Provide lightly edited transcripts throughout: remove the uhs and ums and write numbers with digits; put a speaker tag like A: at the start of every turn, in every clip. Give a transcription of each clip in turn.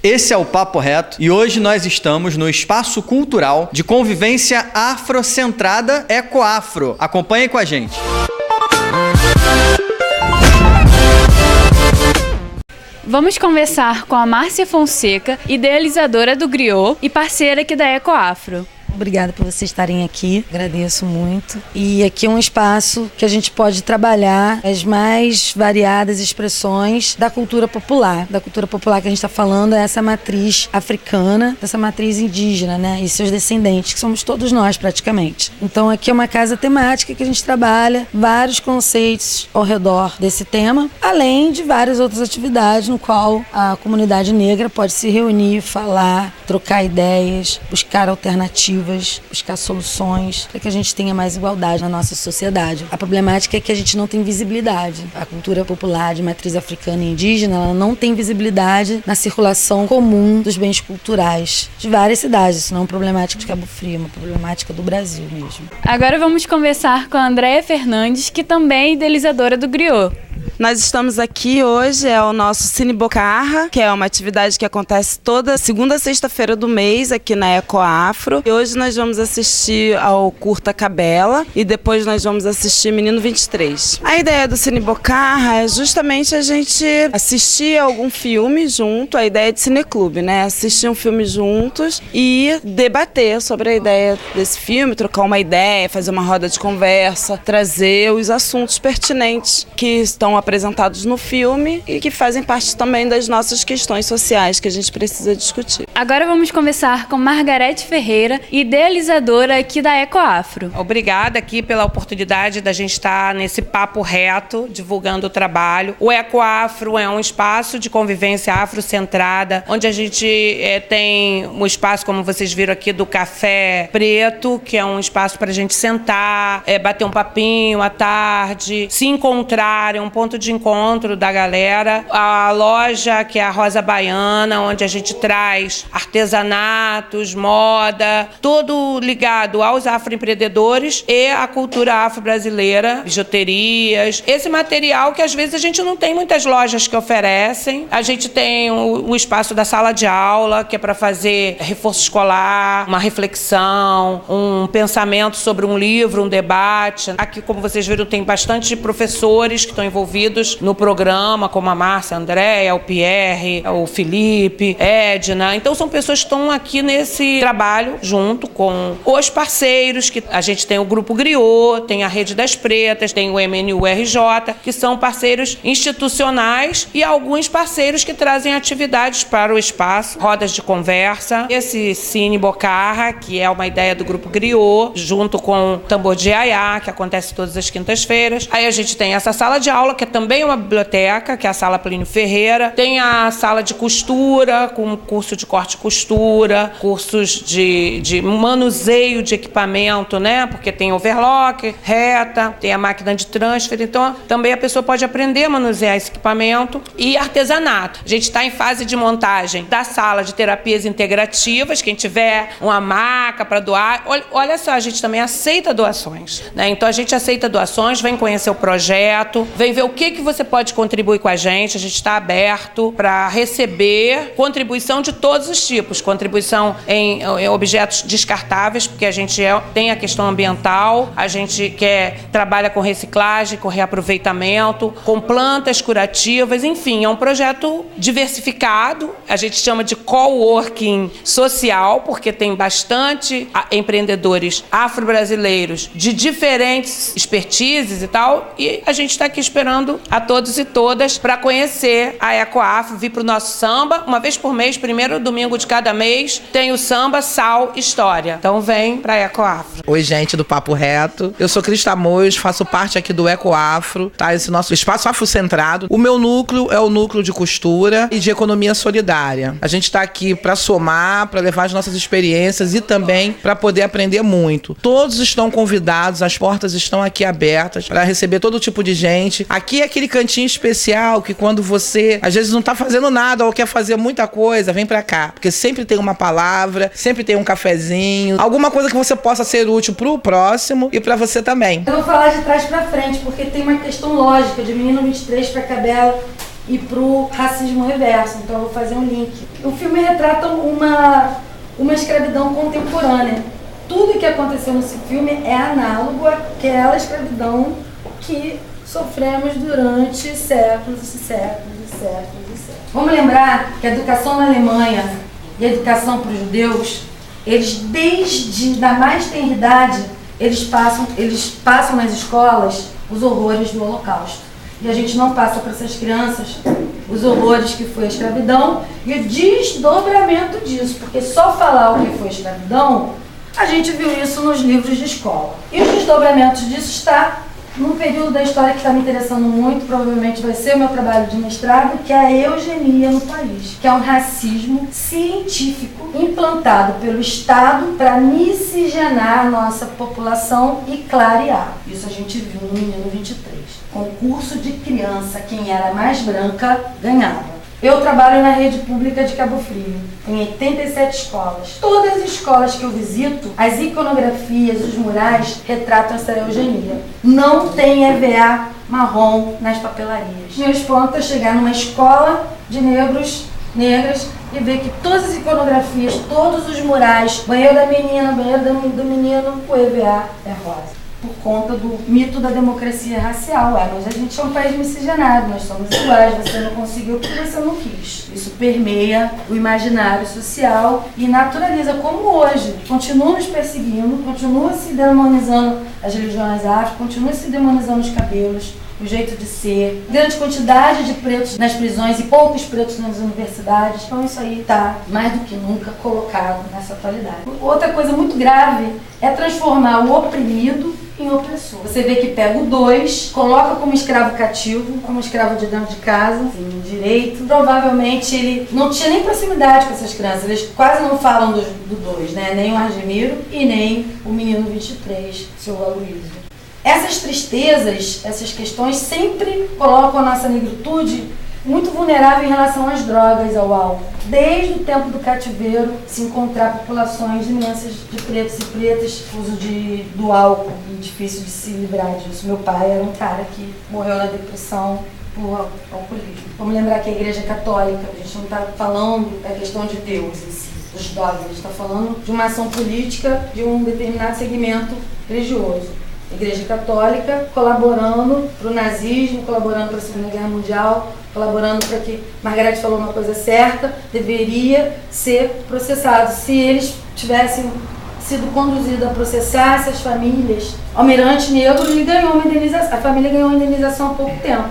A: Esse é o Papo Reto e hoje nós estamos no Espaço Cultural de Convivência Afrocentrada Ecoafro. Acompanhe com a gente.
B: Vamos conversar com a Márcia Fonseca, idealizadora do Griot e parceira aqui da Ecoafro.
C: Obrigada por vocês estarem aqui, agradeço muito. E aqui é um espaço que a gente pode trabalhar as mais variadas expressões da cultura popular. Da cultura popular que a gente está falando é essa matriz africana, essa matriz indígena, né? E seus descendentes, que somos todos nós praticamente. Então aqui é uma casa temática que a gente trabalha vários conceitos ao redor desse tema, além de várias outras atividades no qual a comunidade negra pode se reunir, falar, trocar ideias, buscar alternativas, buscar soluções para que a gente tenha mais igualdade na nossa sociedade. A problemática é que a gente não tem visibilidade. A cultura popular de matriz africana e indígena, ela não tem visibilidade na circulação comum dos bens culturais de várias cidades. Isso não é uma problemática de Cabo Frio, é uma problemática do Brasil mesmo.
B: Agora vamos conversar com a Andréia Fernandes, que também é idealizadora do Griot.
D: Nós estamos aqui hoje, é o nosso Cine Bocarra, que é uma atividade que acontece toda segunda sexta-feira do mês aqui na Ecoafro. E hoje nós vamos assistir ao Curta Cabela e depois nós vamos assistir Menino 23. A ideia do Cine Bocarra é justamente a gente assistir algum filme junto, a ideia de cineclube, né? Assistir um filme juntos e debater sobre a ideia desse filme, trocar uma ideia, fazer uma roda de conversa, trazer os assuntos pertinentes que estão apresentados no filme e que fazem parte também das nossas questões sociais que a gente precisa discutir.
B: Agora vamos conversar com Margarete Ferreira, idealizadora aqui da Ecoafro.
E: Obrigada aqui pela oportunidade da gente estar nesse papo reto, divulgando o trabalho. O Ecoafro é um espaço de convivência afrocentrada, onde a gente tem um espaço, como vocês viram aqui, do Café Preto, que é um espaço para a gente sentar, bater um papinho à tarde, se encontrar, é um ponto de encontro da galera. A loja, que é a Rosa Baiana, onde a gente traz artesanatos, moda, tudo ligado aos afroempreendedores e à cultura afro-brasileira, bijuterias. Esse material que às vezes a gente não tem muitas lojas que oferecem. A gente tem o espaço da sala de aula, que é para fazer reforço escolar, uma reflexão, um pensamento sobre um livro, um debate. Aqui, como vocês viram, tem bastante professores que estão envolvidos no programa, como a Márcia, a Andréia, o Pierre, o Felipe, Edna. Então são pessoas que estão aqui nesse trabalho junto com os parceiros, que a gente tem o Grupo Griot, tem a Rede das Pretas, tem o MNURJ, que são parceiros institucionais e alguns parceiros que trazem atividades para o espaço, rodas de conversa. Esse Cine Bocarra, que é uma ideia do Grupo Griot, junto com o Tambor de Iaiá, que acontece todas as quintas-feiras. Aí a gente tem essa sala de aula, que é também uma biblioteca, que é a Sala Plínio Ferreira. Tem a sala de costura, com curso de corte e costura, cursos de manuseio de equipamento, né? Porque tem overlock, reta, tem a máquina de transfer. Então, também a pessoa pode aprender a manusear esse equipamento. E artesanato. A gente está em fase de montagem da sala de terapias integrativas. Quem tiver uma maca para doar. Olha só, a gente também aceita doações, né? Então, a gente aceita doações, vem conhecer o projeto, vem ver o que você pode contribuir com a gente está aberto para receber contribuição de todos os tipos, contribuição em objetos descartáveis, porque a gente tem a questão ambiental, a gente trabalha com reciclagem, com reaproveitamento, com plantas curativas, enfim, é um projeto diversificado, a gente chama de coworking social, porque tem bastante empreendedores afro-brasileiros de diferentes expertises e tal, e a gente está aqui esperando a todos e todas para conhecer a Ecoafro, vir para o nosso samba, uma vez por mês, primeiro domingo de cada mês, tem o samba, sal, história. Então vem para a Ecoafro.
F: Oi, gente do Papo Reto. Eu sou Cris Tamoios, faço parte aqui do Ecoafro, tá? Esse nosso espaço afrocentrado. O meu núcleo é o núcleo de costura e de economia solidária. A gente está aqui para somar, para levar as nossas experiências e também para poder aprender muito. Todos estão convidados, as portas estão aqui abertas para receber todo tipo de gente. Aqui é aquele cantinho especial que quando você às vezes não tá fazendo nada ou quer fazer muita coisa, vem pra cá, porque sempre tem uma palavra, sempre tem um cafezinho, alguma coisa que você possa ser útil pro próximo e pra você também.
C: Eu vou falar de trás pra frente, porque tem uma questão lógica de Menino 23 pra Cabela e pro racismo reverso, então eu vou fazer um link. O filme retrata uma escravidão contemporânea. Tudo que aconteceu nesse filme é análogo àquela escravidão que sofremos durante séculos e séculos e séculos e séculos. Vamos lembrar que a educação na Alemanha e a educação para os judeus, eles desde a mais tenra idade, eles passam nas escolas os horrores do Holocausto. E a gente não passa para essas crianças os horrores que foi a escravidão e o desdobramento disso, porque só falar o que foi a escravidão, a gente viu isso nos livros de escola. E os desdobramentos disso está num período da história que está me interessando muito, provavelmente vai ser o meu trabalho de mestrado, que é a eugenia no país, que é um racismo científico implantado pelo Estado para miscigenar nossa população e clarear. Isso a gente viu no Menino 23. Concurso de criança, quem era mais branca ganhava. Eu trabalho na rede pública de Cabo Frio, em 87 escolas. Todas as escolas que eu visito, as iconografias, os murais retratam essa eugenia. Não tem EVA marrom nas papelarias. Meu espanto é chegar numa escola de negros, negras, e ver que todas as iconografias, todos os murais, banheiro da menina, banheiro do menino, o EVA é rosa. Por conta do mito da democracia racial. Mas a gente é um país miscigenado, nós somos iguais, você não conseguiu porque você não quis. Isso permeia o imaginário social e naturaliza, como hoje. Continua nos perseguindo, continua se demonizando as religiões afro, continua se demonizando os cabelos, o jeito de ser, grande quantidade de pretos nas prisões e poucos pretos nas universidades. Então isso aí está mais do que nunca colocado nessa atualidade. Outra coisa muito grave é transformar o oprimido em opressor. Você vê que pega o 2, coloca como escravo cativo, como escravo de dentro de casa, sem direito. Provavelmente ele não tinha nem proximidade com essas crianças, eles quase não falam do 2, né? Nem o Argemiro e nem o Menino 23, seu Aloysio. Essas tristezas, essas questões sempre colocam a nossa negritude muito vulnerável em relação às drogas, ao álcool. Desde o tempo do cativeiro, se encontrar populações imensas de pretos e pretas, uso do álcool, e difícil de se livrar disso. Meu pai era um cara que morreu na depressão por alcoolismo. Vamos lembrar que a Igreja Católica, a gente não está falando da questão de Deus em si, dos dogmas, a gente está falando de uma ação política de um determinado segmento religioso. Igreja Católica colaborando para o nazismo, colaborando para a Segunda Guerra Mundial, colaborando para que, Margarete falou uma coisa certa, deveria ser processado. Se eles tivessem sido conduzidos a processar essas famílias, Almirante Negro, ele ganhou uma indenização, a família ganhou uma indenização há pouco tempo.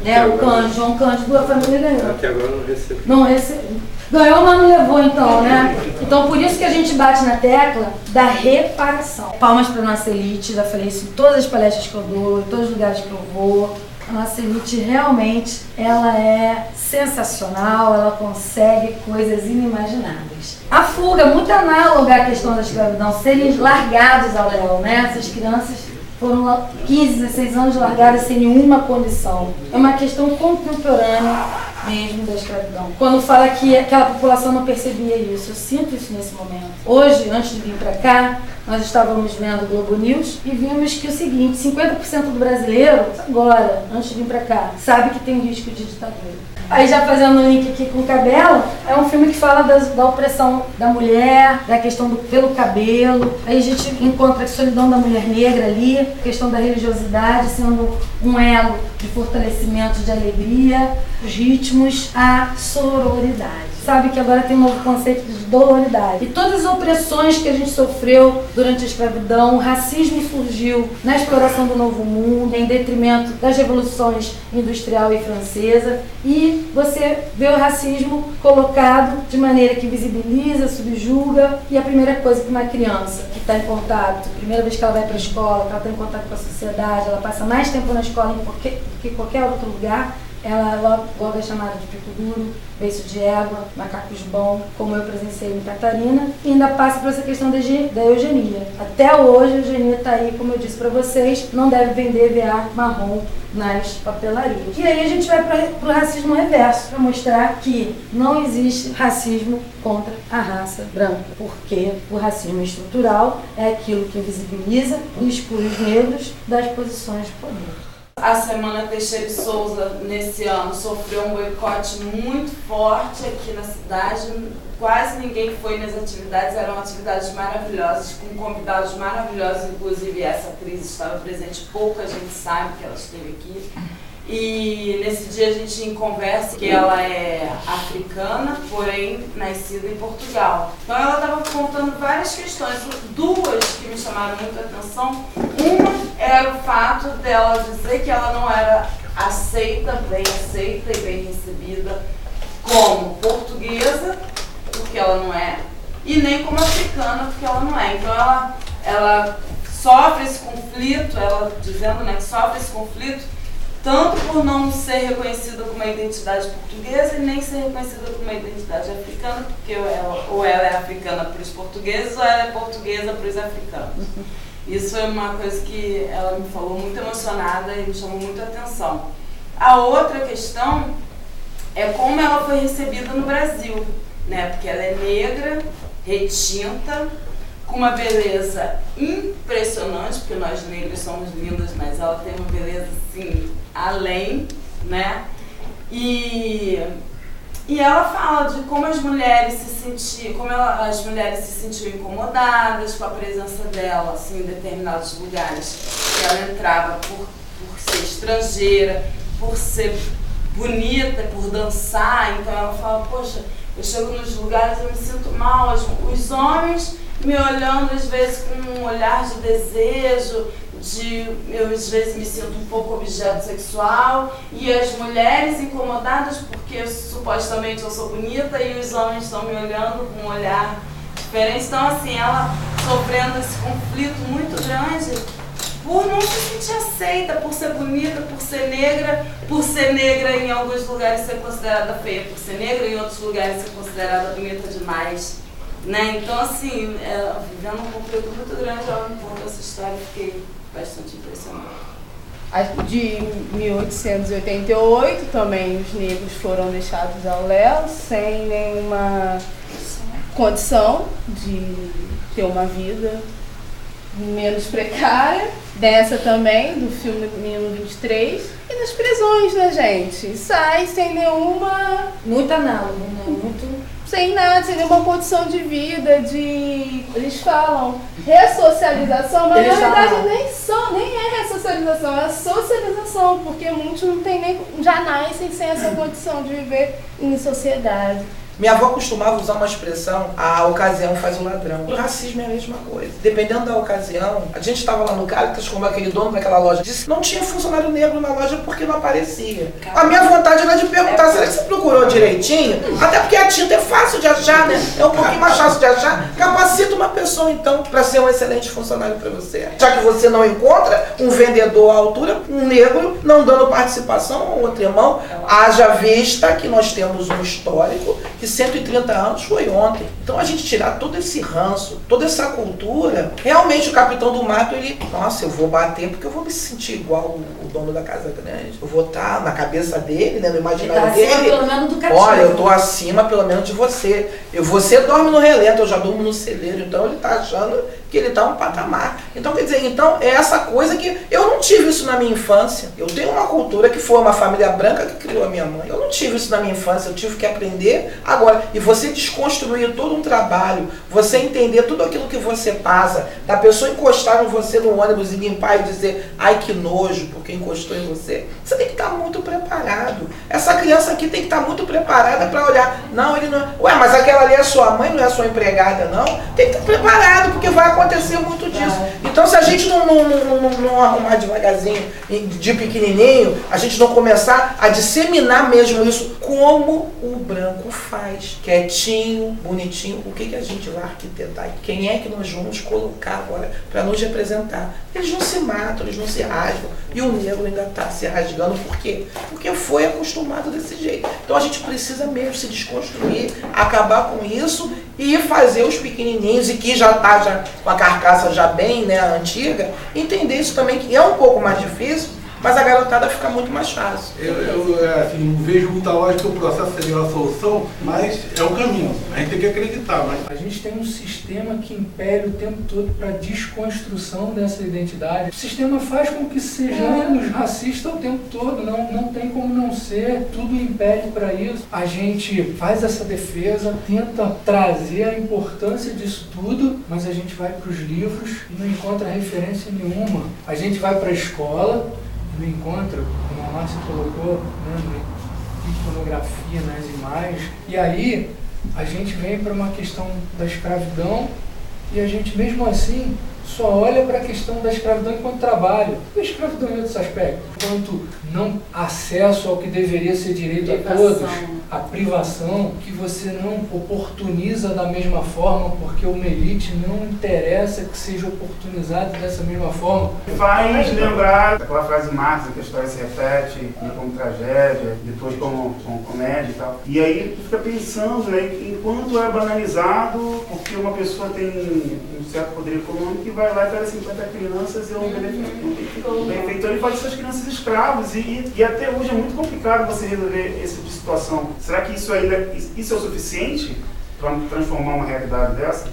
C: Né? O Cândido, João Cândido, a família ganhou.
G: Até agora não recebeu.
C: Não recebeu. Ganhou, mas não levou, então, né? Então, por isso que a gente bate na tecla da reparação. Palmas para a nossa elite, já falei isso em todas as palestras que eu dou, em todos os lugares que eu vou. A nossa elite realmente, ela é sensacional, ela consegue coisas inimagináveis. A fuga, muito análoga à questão da escravidão, serem largados ao léu, né? Essas crianças foram 15, 16 anos largadas sem nenhuma condição. É uma questão contemporânea mesmo da escravidão. Quando fala que aquela população não percebia isso, eu sinto isso nesse momento. Hoje, antes de vir para cá, nós estávamos vendo o Globo News e vimos que o seguinte, 50% do brasileiro, agora, antes de vir para cá, sabe que tem risco de ditadura. Aí já fazendo um link aqui com o cabelo, é um filme que fala da opressão da mulher, da questão pelo cabelo. Aí a gente encontra a solidão da mulher negra ali, a questão da religiosidade sendo um elo de fortalecimento de alegria, os ritmos, a sororidade. Sabe que agora tem um novo conceito de doloridade. E todas as opressões que a gente sofreu durante a escravidão, o racismo surgiu na exploração do Novo Mundo, em detrimento das revoluções industrial e francesa. E você vê o racismo colocado de maneira que visibiliza, subjuga. E a primeira coisa que uma criança que está em contato, primeira vez que ela vai para a escola, que ela está em contato com a sociedade, ela passa mais tempo na escola do que qualquer outro lugar, ela logo é chamada de pico duro, beiço de égua, macacos bom, como eu presenciei em Catarina, e ainda passa por essa questão da eugenia. Até hoje a eugenia está aí, como eu disse para vocês, não deve vender EVA marrom nas papelarias. E aí a gente vai para o racismo reverso, para mostrar que não existe racismo contra a raça branca, porque o racismo estrutural é aquilo que invisibiliza e exclui os negros das posições de poder.
D: A Semana Teixeira e Souza, nesse ano, sofreu um boicote muito forte aqui na cidade. Quase ninguém foi nas atividades, eram atividades maravilhosas, com convidados maravilhosos, inclusive essa atriz estava presente, pouca gente sabe que ela esteve aqui. E nesse dia a gente conversa que ela é africana, porém nascida em Portugal. Então ela estava contando várias questões, duas que me chamaram muita atenção. Uma era o fato dela dizer que ela não era aceita e bem recebida como portuguesa, porque ela não é, e nem como africana, porque ela não é. Então ela sofre esse conflito, ela dizendo, né, que sofre esse conflito tanto por não ser reconhecida como uma identidade portuguesa e nem ser reconhecida como uma identidade africana, porque ou ela é africana para os portugueses ou ela é portuguesa para os africanos. Isso é uma coisa que ela me falou muito emocionada e me chamou muito a atenção. A outra questão é como ela foi recebida no Brasil, né? Porque ela é negra, retinta, com uma beleza impressionante, porque nós negros somos lindas, mas ela tem uma beleza assim, além, né? E ela fala de como as mulheres as mulheres se sentiam incomodadas com a presença dela, assim, em determinados lugares. Que ela entrava por ser estrangeira, por ser bonita, por dançar. Então ela fala, poxa, eu chego nos lugares e eu me sinto mal. Os homens me olhando às vezes com um olhar de desejo, eu às vezes me sinto um pouco objeto sexual, e as mulheres incomodadas porque supostamente eu sou bonita e os homens estão me olhando com um olhar diferente. Então assim, ela sofrendo esse conflito muito grande por não se sentir aceita, por ser bonita, por ser negra em alguns lugares ser considerada feia, por ser negra em outros lugares ser considerada bonita demais. Né? Então, assim, vivendo um conflito muito grande, ela me contou essa história e fiquei bastante impressionada.
G: De 1888, também os negros foram deixados ao léu, sem nenhuma condição de ter uma vida menos precária. Dessa também, do filme Menino 23. E nas prisões, né, gente? Sai sem nenhuma...
C: Muito análogo, né? Muito...
G: Sem nada, sem nenhuma condição de vida, eles falam ressocialização, mas na verdade nem é ressocialização, é socialização, porque muitos não tem nem, já nascem sem essa condição de viver em sociedade.
F: Minha avó costumava usar uma expressão, a ocasião faz o ladrão. O racismo é a mesma coisa. Dependendo da ocasião, a gente estava lá no Caritas, como aquele dono daquela loja disse que não tinha funcionário negro na loja porque não aparecia. A minha vontade era de perguntar, será que você procurou direitinho? Até porque a tinta é fácil de achar, né? É um pouquinho mais fácil de achar. Capacita uma pessoa, então, para ser um excelente funcionário para você. Já que você não encontra um vendedor à altura, um negro, não dando participação ao outro irmão, haja vista que nós temos um histórico que 130 anos foi ontem. Então a gente tirar todo esse ranço, toda essa cultura, realmente o Capitão do Mato, ele, nossa, eu vou bater porque eu vou me sentir igual o dono da Casa Grande. Eu vou estar na cabeça dele, né, no imaginário dele. Acima, pelo menos, do cativo. Olha, eu tô acima pelo menos de você. Você dorme no relento, eu já durmo no celeiro, então ele tá achando que ele tá um patamar. Então, quer dizer, é essa coisa que eu não tive isso na minha infância. Eu tenho uma cultura que foi uma família branca que criou a minha mãe. Eu não tive isso na minha infância, eu tive que aprender agora. E você desconstruir todo um trabalho, você entender tudo aquilo que você passa, da pessoa encostar em você no ônibus e limpar e dizer, ai que nojo, porque encostou em você. Você tem que estar muito preparado. Essa criança aqui tem que estar muito preparada para olhar. Não, ele não... Ué, mas aquela ali é sua mãe, não é sua empregada, não? Tem que estar preparado, porque vai acontecer muito disso. Então, se a gente não arrumar devagarzinho, de pequenininho, a gente não começar a disseminar mesmo isso, como o branco faz, quietinho, bonitinho, o que a gente vai arquitetar? Quem é que nós vamos colocar agora para nos representar? Eles não se matam, eles não se rasgam, e o negro ainda está se rasgando. Por quê? Porque foi acostumado desse jeito. Então a gente precisa mesmo se desconstruir, acabar com isso e fazer os pequenininhos, e que já está com a carcaça já bem, né, antiga, entender isso também, que é um pouco mais difícil, mas a garotada fica muito mais fácil.
H: Eu assim, vejo muita lógica que o processo seria uma solução, mas é o caminho. A gente tem que acreditar. Mas
I: a gente tem um sistema que impele o tempo todo para a desconstrução dessa identidade. O sistema faz com que sejamos racistas o tempo todo, não tem como não ser, tudo impele para isso. A gente faz essa defesa, tenta trazer a importância disso tudo, mas a gente vai para os livros e não encontra referência nenhuma. A gente vai para a escola e não encontra, como a Márcia colocou, né, iconografia nas imagens. E aí a gente vem para uma questão da escravidão e a gente mesmo assim só olha para a questão da escravidão enquanto trabalho. E a escravidão em outros aspectos, enquanto não acesso ao que deveria ser direito a todos, a privação, que você não oportuniza da mesma forma, porque uma elite não interessa que seja oportunizado dessa mesma forma.
J: Faz lembrar daquela frase Marx, que a história se repete, como tragédia, depois como comédia e tal. E aí tu fica pensando, né, que enquanto é banalizado, porque uma pessoa tem um certo poder econômico e vai lá e pega 50 crianças e é um benefeitor e faz essas crianças escravos. E até hoje é muito complicado você resolver esse tipo de situação. Será que isso é o suficiente para transformar uma realidade dessa?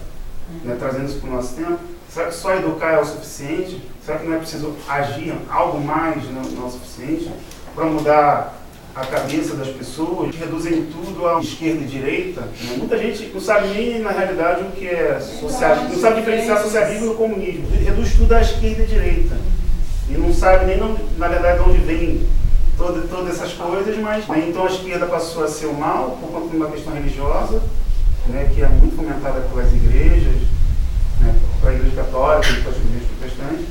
J: Né, trazendo isso para o nosso tempo? Será que só educar é o suficiente? Será que não é preciso agir algo mais não é o suficiente para mudar a cabeça das pessoas? Reduzem tudo a esquerda e direita. Né? Muita gente não sabe nem, na realidade, o que é socialismo, não sabe diferenciar socialismo do comunismo. Reduz tudo à esquerda e direita. E não sabe nem, na verdade, de onde vem todas essas coisas, mas né, então a esquerda passou a ser o mal por conta de uma questão religiosa, né, que é muito fomentada pelas igrejas, né, pela igreja católica e pelas igrejas protestantes,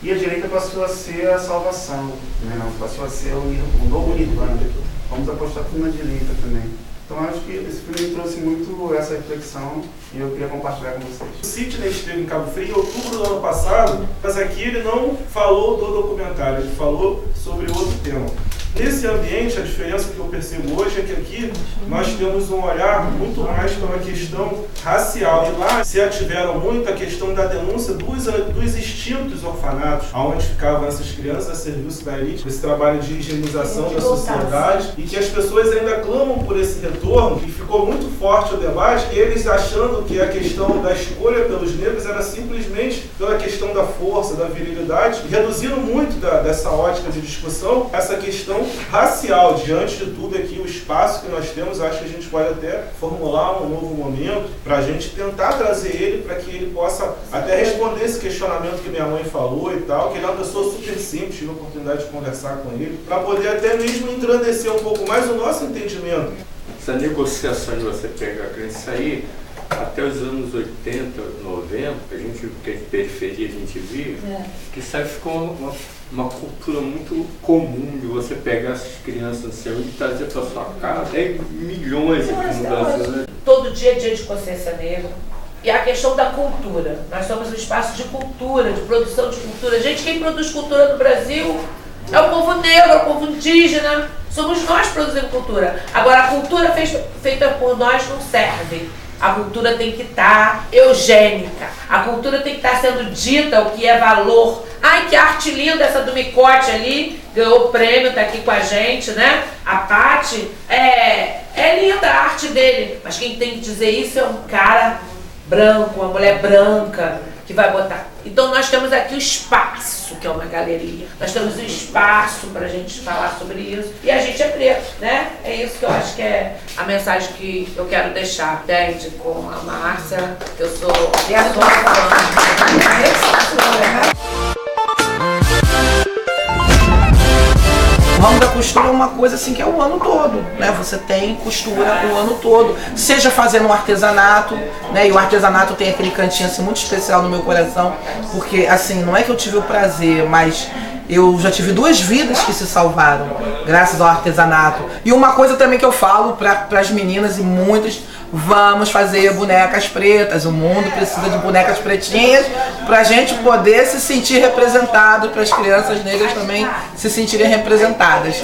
J: e a direita passou a ser a salvação, né, passou a ser o novo nirvana. Vamos apostar tudo na direita também. Então acho que esse filme trouxe muito essa reflexão e eu queria compartilhar com vocês.
K: O Sidney esteve em Cabo Frio em outubro do ano passado, mas aqui ele não falou do documentário, ele falou sobre outro tema. Nesse ambiente, a diferença que eu percebo hoje é que aqui nós temos um olhar muito mais para uma questão racial. E lá se ativeram muito a questão da denúncia dos extintos orfanatos, onde ficavam essas crianças a serviço da elite, esse trabalho de higienização da sociedade, e que as pessoas ainda clamam por esse retorno, e ficou muito forte o debate, eles achando que a questão da escolha pelos negros era simplesmente pela questão da força, da virilidade, e reduzindo muito dessa ótica de discussão, essa questão racial. Diante de tudo aqui, o espaço que nós temos, acho que a gente pode até formular um novo momento para a gente tentar trazer ele para que ele possa até responder esse questionamento que minha mãe falou e tal, que ele é uma pessoa super simples, tive a oportunidade de conversar com ele, para poder até mesmo engrandecer um pouco mais o nosso entendimento.
L: Essa negociação de você pegar a crença aí, até os anos 80, 90, a gente que é de periferia, a gente vive, que isso aí ficou uma cultura muito comum de você pegar essas crianças no céu e trazer para sua casa 10 milhões de mudanças. Né?
M: Todo dia é dia de consciência negra. E a questão da cultura. Nós somos um espaço de cultura, de produção de cultura. Gente, quem produz cultura no Brasil é o povo negro, é o povo indígena. Somos nós produzindo cultura. Agora, a cultura feita por nós não serve. A cultura tem que estar eugênica. A cultura tem que estar sendo dita o que é valor. Ai, que arte linda essa do Micote ali. Ganhou o prêmio, tá aqui com a gente, né? A Paty. É linda a arte dele. Mas quem tem que dizer isso é um cara branco, uma mulher branca que vai botar. Então nós temos aqui o espaço, que é uma galeria. Nós temos o espaço para a gente falar sobre isso. E a gente é preto, né? É isso que eu acho que é a mensagem que eu quero deixar, entende? Com a Márcia, eu sou
F: O ramo da costura é uma coisa assim que é o ano todo, né? Você tem costura o ano todo, seja fazendo um artesanato, né? E o artesanato tem aquele cantinho assim muito especial no meu coração, porque assim, não é que eu tive o prazer, mas eu já tive 2 vidas que se salvaram graças ao artesanato. E uma coisa também que eu falo para as meninas e muitas, vamos fazer bonecas pretas, o mundo precisa de bonecas pretinhas para a gente poder se sentir representado, para as crianças negras também se sentirem representadas.